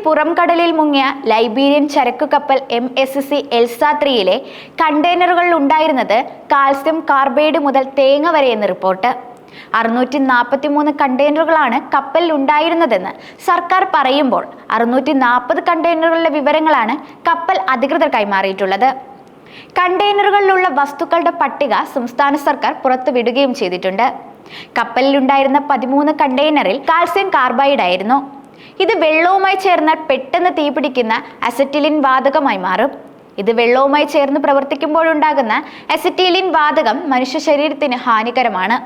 പുറംകടലിൽ മുങ്ങിയ ലൈബീരിയൻ ചരക്കു കപ്പൽ MSC എൽസ 3 കണ്ടെയ്നറുകളിൽ ഉണ്ടായിരുന്നത് കാൽസ്യം കാർബൈഡ് മുതൽ തേങ്ങ വരെ എന്ന് റിപ്പോർട്ട്. 643 കണ്ടെയ്നറുകളാണ് കപ്പലിൽ ഉണ്ടായിരുന്നതെന്ന് സർക്കാർ പറയുമ്പോൾ 640 കണ്ടെയ്നറുകളുടെ വിവരങ്ങളാണ് കപ്പൽ അധികൃതർ കൈമാറിയിട്ടുള്ളത്. കണ്ടെയ്നറുകളിലുള്ള വസ്തുക്കളുടെ പട്ടിക സംസ്ഥാന സർക്കാർ പുറത്തുവിടുകയും ചെയ്തിട്ടുണ്ട്. കപ്പലിലുണ്ടായിരുന്ന 13 കണ്ടെയ്നറിൽ കാൽസ്യം കാർബൈഡ് ആയിരുന്നു. ഇത് വെള്ളവുമായി ചേർന്നാൽ പെട്ടെന്ന് തീപിടിക്കുന്ന അസറ്റിലിൻ വാതകമായി മാറും. ഇത് വെള്ളവുമായി ചേർന്ന് പ്രവർത്തിക്കുമ്പോഴുണ്ടാകുന്ന അസറ്റിലിൻ വാതകം മനുഷ്യ ശരീരത്തിന് ഹാനികരമാണ്.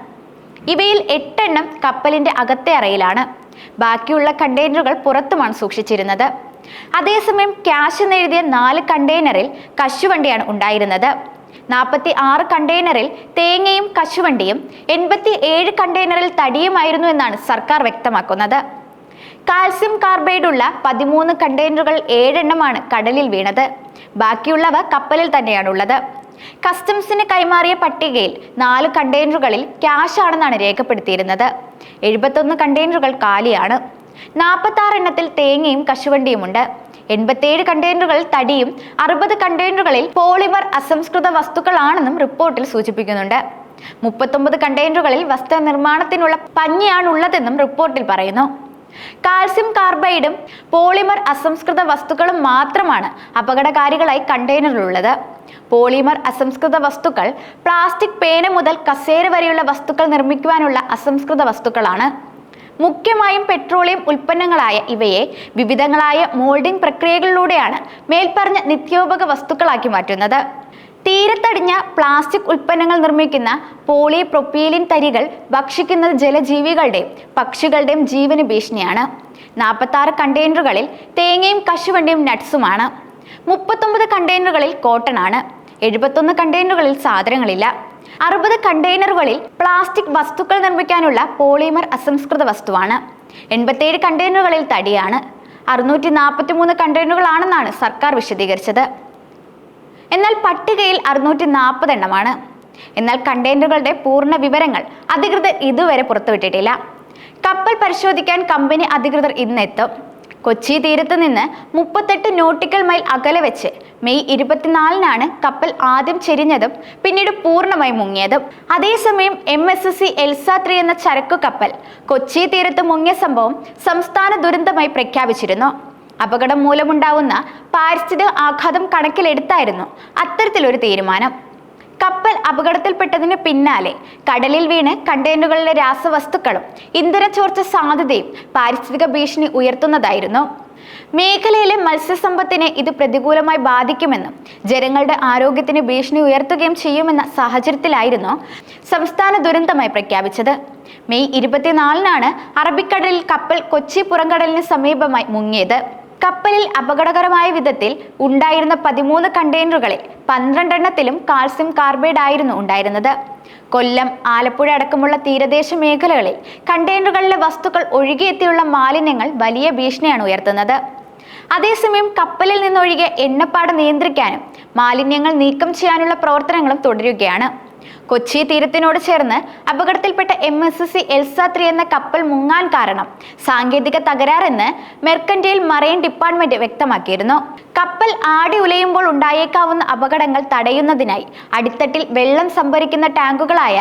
ഇവയിൽ 8 എണ്ണം കപ്പലിന്റെ അകത്തെ അറയിലാണ്. ബാക്കിയുള്ള കണ്ടെയ്നറുകൾ പുറത്തുമാണ് സൂക്ഷിച്ചിരുന്നത്. അതേസമയം ക്യാഷ് എന്നെഴുതിയ 4 കണ്ടെയ്നറിൽ കശുവണ്ടിയാണ് ഉണ്ടായിരുന്നത്. 46 കണ്ടെയ്നറിൽ തേങ്ങയും കശുവണ്ടിയും 87 കണ്ടെയ്നറിൽ തടിയുമായിരുന്നു എന്നാണ് സർക്കാർ വ്യക്തമാക്കുന്നത്. കാൽസ്യം കാർബൈഡ് ഉള്ള 13 കണ്ടെയ്നറുകൾ 7 എണ്ണമാണ് കടലിൽ വീണത്. ബാക്കിയുള്ളവ കപ്പലിൽ തന്നെയാണുള്ളത്. കസ്റ്റംസിന് കൈമാറിയ പട്ടികയിൽ 4 കണ്ടെയ്നറുകളിൽ ക്യാഷ് ആണെന്നാണ് രേഖപ്പെടുത്തിയിരുന്നത്. 71 കണ്ടെയ്നറുകൾ കാലിയാണ്. 46 എണ്ണത്തിൽ തേങ്ങയും കശുവണ്ടിയുമുണ്ട്. 87 കണ്ടെയ്നറുകളിൽ തടിയും 60 കണ്ടെയ്നറുകളിൽ പോളിമർ അസംസ്കൃത വസ്തുക്കളാണെന്നും റിപ്പോർട്ടിൽ സൂചിപ്പിക്കുന്നുണ്ട്. 39 കണ്ടെയ്നറുകളിൽ വസ്ത്ര നിർമ്മാണത്തിനുള്ള പഞ്ഞിയാണുള്ളതെന്നും റിപ്പോർട്ടിൽ പറയുന്നു. കാൽസ്യം കാർബൈഡും പോളിമർ അസംസ്കൃത വസ്തുക്കളും മാത്രമാണ് അപകടകാരികളായി കണ്ടെയ്നറിലുള്ളത്. പോളിമർ അസംസ്കൃത വസ്തുക്കൾ പ്ലാസ്റ്റിക് പേന മുതൽ കസേര വരെയുള്ള വസ്തുക്കൾ നിർമ്മിക്കുവാനുള്ള അസംസ്കൃത വസ്തുക്കളാണ്. മുഖ്യമായും പെട്രോളിയം ഉൽപ്പന്നങ്ങളായ ഇവയെ വിവിധങ്ങളായ മോൾഡിംഗ് പ്രക്രിയകളിലൂടെയാണ് മേൽപ്പറഞ്ഞ നിത്യോപക വസ്തുക്കളാക്കി മാറ്റുന്നത്. തീരത്തടിഞ്ഞ പ്ലാസ്റ്റിക് ഉൽപ്പന്നങ്ങൾ നിർമ്മിക്കുന്ന പോളിപ്രൊപ്പീലിൻ തരികൾ ഭക്ഷിക്കുന്നത് ജലജീവികളുടെയും പക്ഷികളുടെയും ജീവന് ഭീഷണിയാണ്. 46 കണ്ടെയ്നറുകളിൽ തേങ്ങയും കശുവണ്ടിയും നട്ട്സുമാണ്. 39 കണ്ടെയ്നറുകളിൽ കോട്ടൺ ആണ്. 71 കണ്ടെയ്നറുകളിൽ സാധനങ്ങളില്ല. 60 കണ്ടെയ്നറുകളിൽ പ്ലാസ്റ്റിക് വസ്തുക്കൾ നിർമ്മിക്കാനുള്ള പോളിമർ അസംസ്കൃത വസ്തുവാണ്. 87 കണ്ടെയ്നറുകളിൽ തടിയാണ്. 643 കണ്ടെയ്നറുകളാണെന്നാണ് സർക്കാർ വിശദീകരിച്ചത്. എന്നാൽ പട്ടികയിൽ 640 എണ്ണമാണ്. എന്നാൽ കണ്ടെയ്നറുകളുടെ പൂർണ്ണ വിവരങ്ങൾ അധികൃതർ ഇതുവരെ പുറത്തുവിട്ടിട്ടില്ല. കപ്പൽ പരിശോധിക്കാൻ കമ്പനി അധികൃതർ ഇന്നെത്തും. കൊച്ചി തീരത്ത് നിന്ന് 38 നോട്ടിക്കൽ മൈൽ അകലെ വെച്ച് മെയ് 24-നാണ് കപ്പൽ ആദ്യം ചെരിഞ്ഞതും പിന്നീട് പൂർണ്ണമായി മുങ്ങിയതും. അതേസമയം MSC എൽസ 3 എന്ന ചരക്കു കപ്പൽ കൊച്ചി തീരത്ത് മുങ്ങിയ സംഭവം സംസ്ഥാന ദുരന്തമായി പ്രഖ്യാപിച്ചിരുന്നു. അപകടം മൂലമുണ്ടാവുന്ന പാരിസ്ഥിതിക ആഘാതം കണക്കിലെടുത്തായിരുന്നു അത്തരത്തിലൊരു തീരുമാനം. കപ്പൽ അപകടത്തിൽപ്പെട്ടതിന് പിന്നാലെ കടലിൽ വീണ് കണ്ടെയ്നറുകളിലെ രാസവസ്തുക്കളും ഇന്ധന ചോർച്ച സാധ്യതയും പാരിസ്ഥിതിക ഭീഷണി ഉയർത്തുന്നതായിരുന്നു. മേഖലയിലെ മത്സ്യസമ്പത്തിനെ ഇത് പ്രതികൂലമായി ബാധിക്കുമെന്നും ജനങ്ങളുടെ ആരോഗ്യത്തിന് ഭീഷണി ഉയർത്തുകയും ചെയ്യുമെന്ന സാഹചര്യത്തിലായിരുന്നു സംസ്ഥാന ദുരന്തമായി പ്രഖ്യാപിച്ചത്. മെയ് 24-നാണ് അറബിക്കടലിൽ കപ്പൽ കൊച്ചി പുറംകടലിന് സമീപമായി മുങ്ങിയത്. കപ്പലിൽ അപകടകരമായ വിധത്തിൽ ഉണ്ടായിരുന്ന 13 കണ്ടെയ്നറുകളിൽ 12 എണ്ണത്തിലും കാൽസ്യം കാർബൈഡ് ആയിരുന്നു ഉണ്ടായിരുന്നത്. കൊല്ലം, ആലപ്പുഴ അടക്കമുള്ള തീരദേശ മേഖലകളിൽ കണ്ടെയ്നറുകളിലെ വസ്തുക്കൾ ഒഴുകിയെത്തിയുള്ള മാലിന്യങ്ങൾ വലിയ ഭീഷണിയാണ് ഉയർത്തുന്നത്. അതേസമയം കപ്പലിൽ നിന്നൊഴുകിയ എണ്ണപ്പാട് നിയന്ത്രിക്കാനും മാലിന്യങ്ങൾ നീക്കം ചെയ്യാനുള്ള പ്രവർത്തനങ്ങളും തുടരുകയാണ്. കൊച്ചി തീരത്തിനോട് ചേർന്ന് അപകടത്തിൽപ്പെട്ട MSC എൽസ 3 എന്ന കപ്പൽ മുങ്ങാൻ കാരണം സാങ്കേതിക തകരാറെന്ന് മെർക്കന്റൈൽ മറൈൻ ഡിപ്പാർട്ട്മെന്റ് വ്യക്തമാക്കിയിരുന്നു. കപ്പൽ ആടി ഉലയുമ്പോൾ ഉണ്ടായേക്കാവുന്ന അപകടങ്ങൾ തടയുന്നതിനായി അടിത്തട്ടിൽ വെള്ളം സംഭരിക്കുന്ന ടാങ്കുകളായ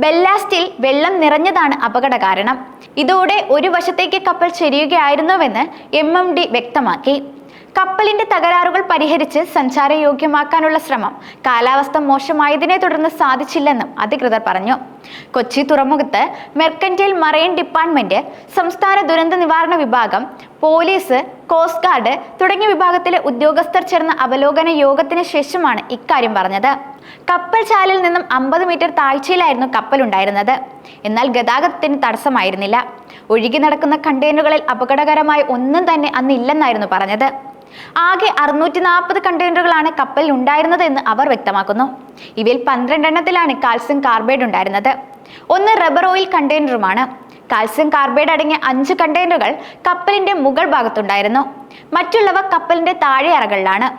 ബെല്ലാസ്റ്റിൽ വെള്ളം നിറഞ്ഞതാണ് അപകട കാരണം. ഇതോടെ ഒരു വശത്തേക്ക് കപ്പൽ ചെരിയുകയായിരുന്നുവെന്ന് MMD വ്യക്തമാക്കി. കപ്പലിന്റെ തകരാറുകൾ പരിഹരിച്ച് സഞ്ചാരയോഗ്യമാക്കാനുള്ള ശ്രമം കാലാവസ്ഥ മോശമായതിനെ തുടർന്ന് സാധിച്ചില്ലെന്നും അധികൃതർ പറഞ്ഞു. കൊച്ചി തുറമുഖത്ത് മെർക്കന്റൈൽ മറൈൻ ഡിപ്പാർട്ട്മെന്റ്, സംസ്ഥാന ദുരന്ത നിവാരണ വിഭാഗം, പോലീസ്, കോസ്റ്റ് ഗാർഡ് തുടങ്ങിയ വിഭാഗത്തിലെ ഉദ്യോഗസ്ഥർ ചേർന്ന അവലോകന യോഗത്തിന് ശേഷമാണ് ഇക്കാര്യം പറഞ്ഞത്. കപ്പൽ ചാലിൽ നിന്നും 50 മീറ്റർ താഴ്ചയിലായിരുന്നു കപ്പൽ ഉണ്ടായിരുന്നത്. എന്നാൽ ഗതാഗതത്തിന് തടസ്സമായിരുന്നില്ല. ഒഴുകി നടക്കുന്ന കണ്ടെയ്നറുകളിൽ അപകടകരമായ ഒന്നും തന്നെ അന്നില്ലെന്നായിരുന്നു പറഞ്ഞത്. ആകെ 640 കണ്ടെയ്നറുകളാണ് കപ്പലിൽ ഉണ്ടായിരുന്നത് എന്ന് അവർ വ്യക്തമാക്കുന്നു. ഇവയിൽ 12 എണ്ണത്തിലാണ് കാൽസ്യം കാർബൈഡ് ഉണ്ടായിരുന്നത്. 1 റബ്ബർ ഓയിൽ കണ്ടെയ്നറുമാണ്. കാൽസ്യം കാർബൈഡ് അടങ്ങിയ 5 കണ്ടെയ്നറുകൾ കപ്പലിന്റെ മുകൾ ഭാഗത്തുണ്ടായിരുന്നു. മറ്റുള്ളവ കപ്പലിന്റെ താഴെ അറകളിലാണ്.